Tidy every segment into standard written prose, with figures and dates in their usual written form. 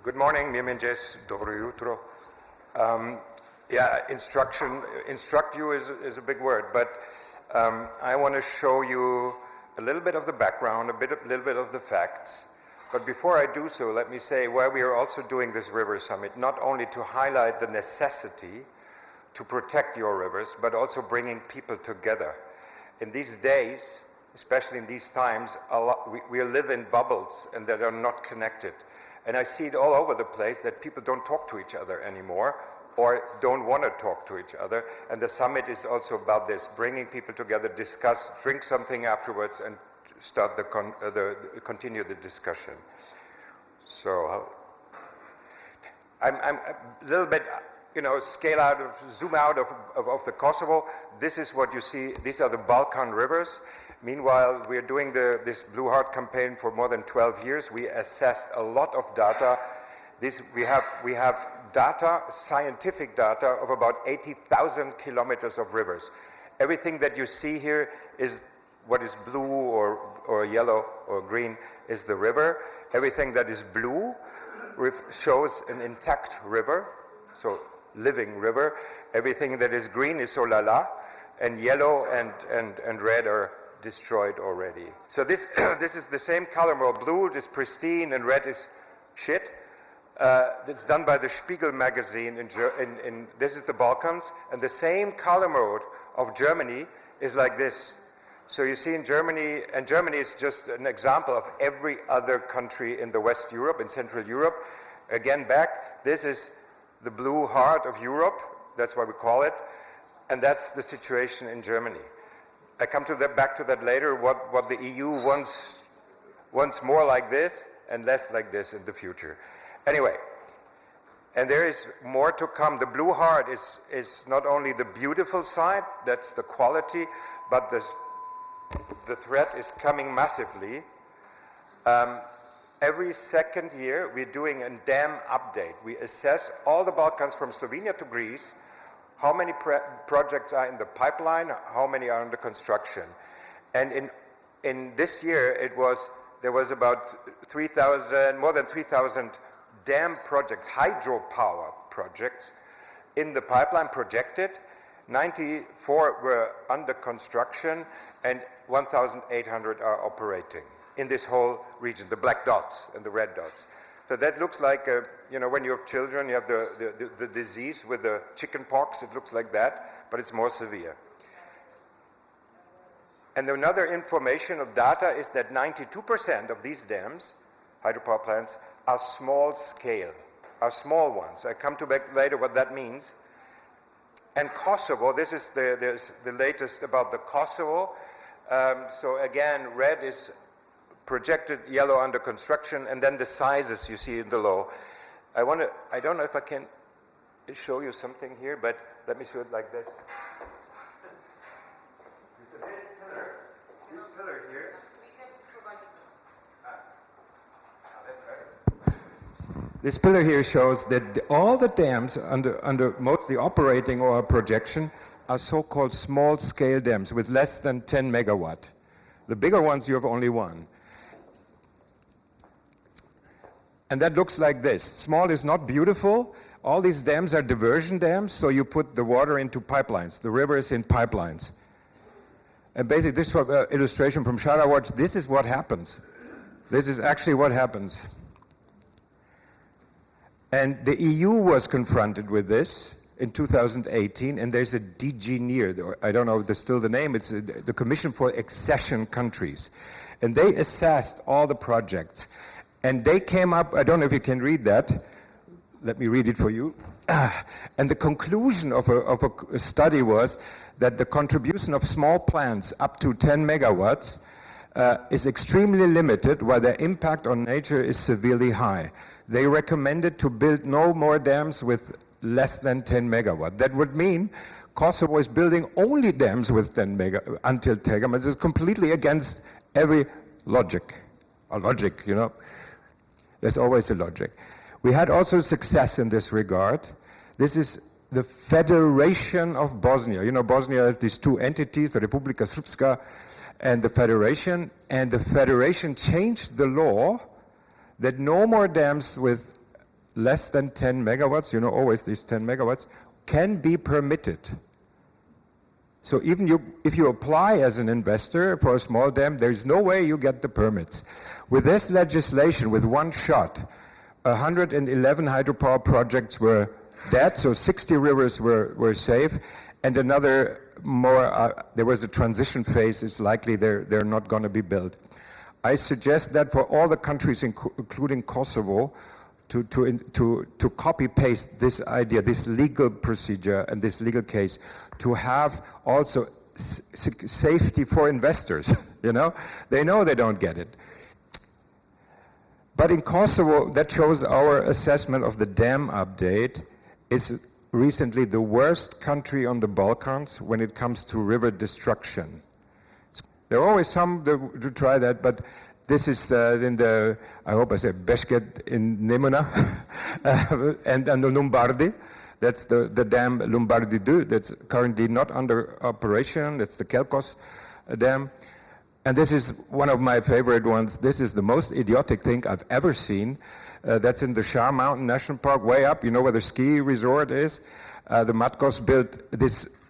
Good morning, Niemendjes, dobro jutro. Instruct you is a big word, but I want to show you a little bit of the background, little bit of the facts. But before I do so, let me say why we are also doing this river summit, not only to highlight the necessity to protect your rivers, but also bringing people together. In these days, especially in these times, we live in bubbles and that are not connected. And I see it all over the place that people don't talk to each other anymore or don't want to talk to each other. And the summit is also about this, bringing people together, discuss, drink something afterwards, and start continue the discussion. So I'm a little bit, zoom out of the Kosovo. This is what you see. These are the Balkan rivers. Meanwhile, we're doing this Blue Heart campaign for more than 12 years. We assessed a lot of data. We have data, scientific data, of about 80,000 kilometers of rivers. Everything that you see here is what is blue or yellow or green is the river. Everything that is blue shows an intact river, so living river. Everything that is green is solala, and yellow and red are destroyed already. So this is the same color mode. Blue is pristine and red is shit. It's done by the Spiegel magazine this is the Balkans, and the same color mode of Germany is like this. So you see in Germany, and Germany is just an example of every other country in the West Europe, in Central Europe. Again, this is the blue heart of Europe, that's why we call it, and that's the situation in Germany. I come back to that later, what the EU wants more like this and less like this in the future. Anyway, and there is more to come. The blue heart is not only the beautiful side, that's the quality, but the threat is coming massively. Every second year, we're doing a dam update. We assess all the Balkans from Slovenia to Greece, how many projects are in the pipeline, how many are under construction. And in this year, there was about more than 3,000 dam projects, hydropower projects in the pipeline projected. 94 were under construction and 1,800 are operating in this whole region, the black dots and the red dots. So that looks like, when you have children, you have the disease with the chicken pox, it looks like that, but it's more severe. And another information of data is that 92% of these dams, hydropower plants, are small scale, are small ones. I come back later what that means. And Kosovo, this is the latest about the Kosovo. So again, red is projected, yellow under construction, and then the sizes you see in the low. I don't know if I can show you something here, but let me show it like this. So this pillar here. We can provide it. This pillar here shows that all the dams under mostly operating or projection are so-called small-scale dams with less than 10 megawatt. The bigger ones, you have only one. And that looks like this. Small is not beautiful. All these dams are diversion dams, so you put the water into pipelines. The river is in pipelines. And basically, this is an illustration from RiverWatch. This is what happens. This is actually what happens. And the EU was confronted with this in 2018, and there's a DG NEAR, I don't know if that's still the name, it's the Commission for Accession Countries. And they assessed all the projects. And they came up, I don't know if you can read that, let me read it for you. And the conclusion of a study was that the contribution of small plants up to 10 megawatts is extremely limited, while their impact on nature is severely high. They recommended to build no more dams with less than 10 megawatt. That would mean Kosovo is building only dams with 10 mega until 10 megawatts. It's completely against every logic. A logic, There's always a logic. We had also success in this regard. This is the Federation of Bosnia. Bosnia has these two entities, the Republika Srpska and the Federation. And the Federation changed the law that no more dams with less than 10 megawatts, you know, always these 10 megawatts, can be permitted. So even if you apply as an investor for a small dam, there's no way you get the permits. With this legislation, with one shot, 111 hydropower projects were dead, so 60 rivers were safe, and another more, there was a transition phase, it's likely they're not going to be built. I suggest that for all the countries, including Kosovo, to copy-paste this idea, this legal procedure and this legal case, to have also safety for investors, you know? They know they don't get it. But in Kosovo, that shows our assessment of the dam update is recently the worst country on the Balkans when it comes to river destruction. There are always some to try that, but this is in the, I hope I say, Beshket in Nemuna and the Lombardy. That's the dam Lombardy 2 that's currently not under operation. That's the Kelkos dam. And this is one of my favorite ones. This is the most idiotic thing I've ever seen. That's in the Shah Mountain National Park, way up. You know where the ski resort is? The Matkos built this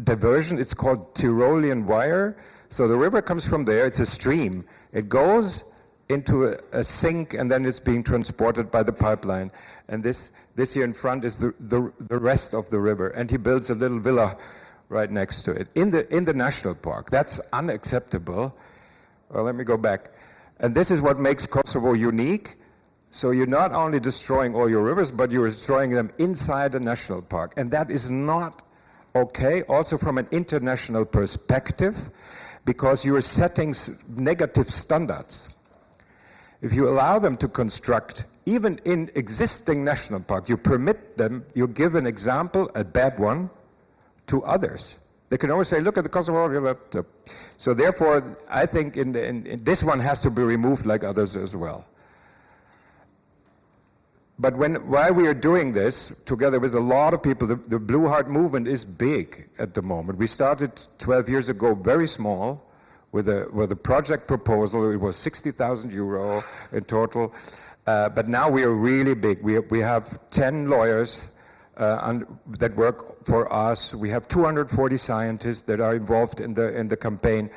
diversion. It's called Tyrolean wire. So the river comes from there. It's a stream. It goes into a sink, and then it's being transported by the pipeline. And this here in front is the rest of the river. And he builds a little villa right next to it in the national park. That's unacceptable. Well, let me go back. And this is what makes Kosovo unique. So you're not only destroying all your rivers, but you're destroying them inside a national park. And that is not okay, also from an international perspective, because you're setting negative standards. If you allow them to construct, even in existing national park, you permit them, you give an example, a bad one, to others. They can always say, look at the Kosovo. So therefore, I think in this one has to be removed like others as well. But while we are doing this, together with a lot of people, the Blue Heart movement is big at the moment. We started 12 years ago very small with a project proposal. It was 60,000 euro in total. But now we are really big. We have 10 lawyers that work for us. We have 240 scientists that are involved in the campaign,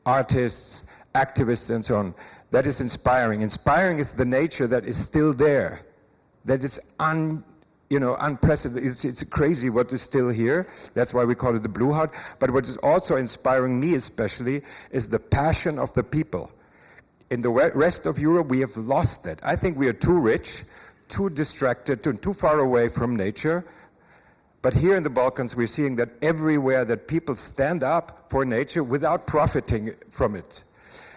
artists, activists, and so on. That is inspiring. Inspiring is the nature that is still there. That it's unprecedented. It's crazy what is still here. That's why we call it the Blue Heart. But what is also inspiring me especially is the passion of the people. In the rest of Europe, we have lost that. I think we are too rich, too distracted, too far away from nature. But here in the Balkans, we're seeing that everywhere that people stand up for nature without profiting from it.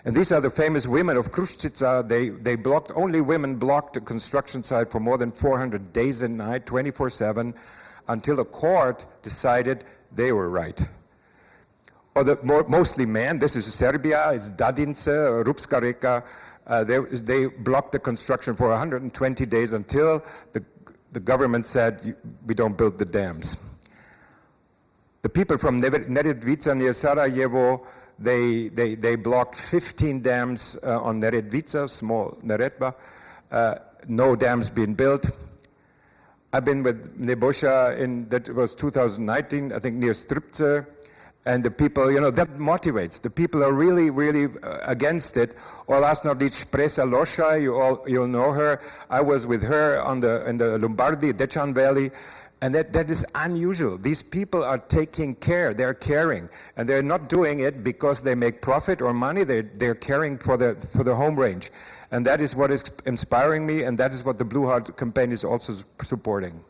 And these are the famous women of Kruščica. Only women blocked the construction site for more than 400 days and nights, 24/7, until the court decided they were right. Or mostly men. This is Serbia, it's Dadince, Rupska Reka. They blocked the construction for 120 days until the government said, we don't build the dams. The people from Neretvica near Sarajevo, they blocked 15 dams on Neretvica, small Neretva. No dams being built. I've been with Nebojša that was 2019, I think near Stripce. And the people, that motivates. The people are really, really against it. Or last not least, Presa Loša, you'll know her. I was with her in the Lombardy, Dečan Valley. And that is unusual. These people are taking care, they're caring. And they're not doing it because they make profit or money, they're caring for the home range. And that is what is inspiring me, and that is what the Blue Heart campaign is also supporting.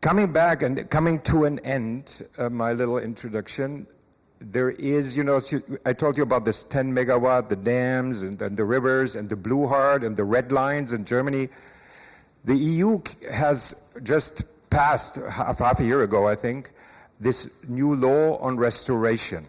Coming back and coming to an end, my little introduction, there is, I told you about this 10 megawatt, the dams and the rivers and the Blue Heart and the red lines in Germany. The EU has just passed, half a year ago, I think, this new law on restoration.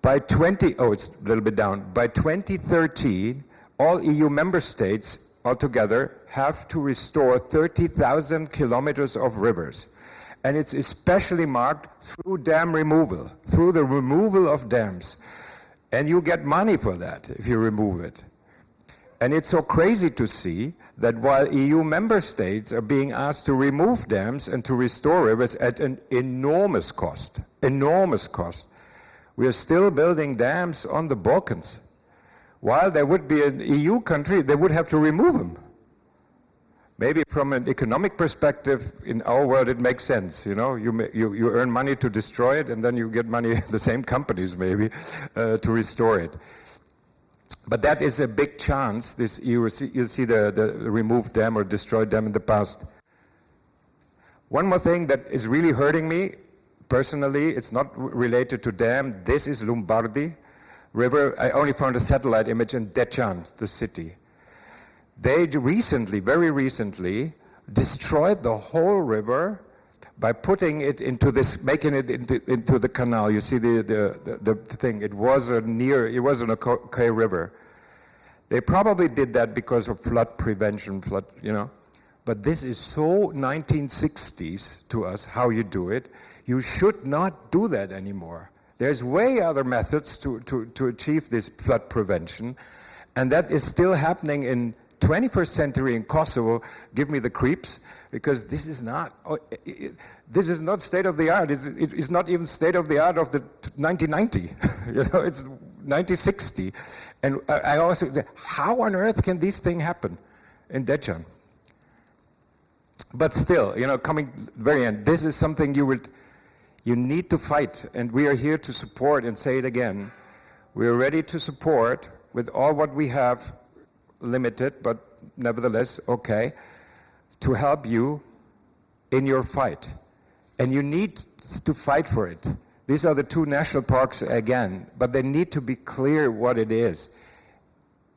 It's a little bit down. By 2013, all EU member states altogether have to restore 30,000 kilometers of rivers. And it's especially marked through dam removal, through the removal of dams. And you get money for that if you remove it. And it's so crazy to see that while EU member states are being asked to remove dams and to restore rivers at an enormous cost, we are still building dams on the Balkans. While there would be an EU country, they would have to remove them. Maybe from an economic perspective, in our world, it makes sense. You know, you earn money to destroy it, and then you get money, the same companies maybe, to restore it. But that is a big chance. You'll see the removed dam or destroyed dam in the past. One more thing that is really hurting me, personally, it's not related to dam. This is Lombardy River. I only found a satellite image in Deccan, the city. They recently, very recently, destroyed the whole river by putting it into this, making it into the canal. You see the thing. It wasn't a okay river. They probably did that because of flood prevention, you know. But this is so 1960s to us, how you do it. You should not do that anymore. There's way other methods to achieve this flood prevention, and that is still happening in 21st century in Kosovo. Give me the creeps, because this is not state of the art. It's not even state of the art of the 1990. You know, it's 1960. And I also, how on earth can these things happen in Deccan? But still, you know, coming very end, this is something you need to fight, and we are here to support, and say it again. We are ready to support with all what we have, limited, but nevertheless, okay, to help you in your fight. And you need to fight for it. These are the two national parks again, but they need to be clear what it is.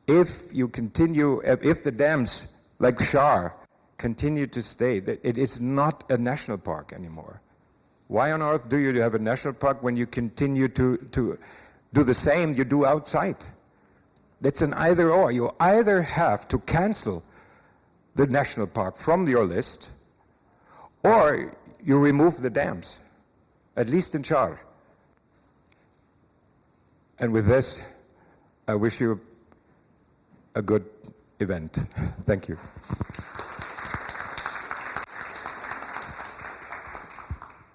If you continue, if the dams like Shar continue to stay, it is not a national park anymore. Why on earth do you have a national park when you continue to do the same you do outside? It's an either or. You either have to cancel the national park from your list, or you remove the dams, at least in Shar. And with this, I wish you a good event. Thank you.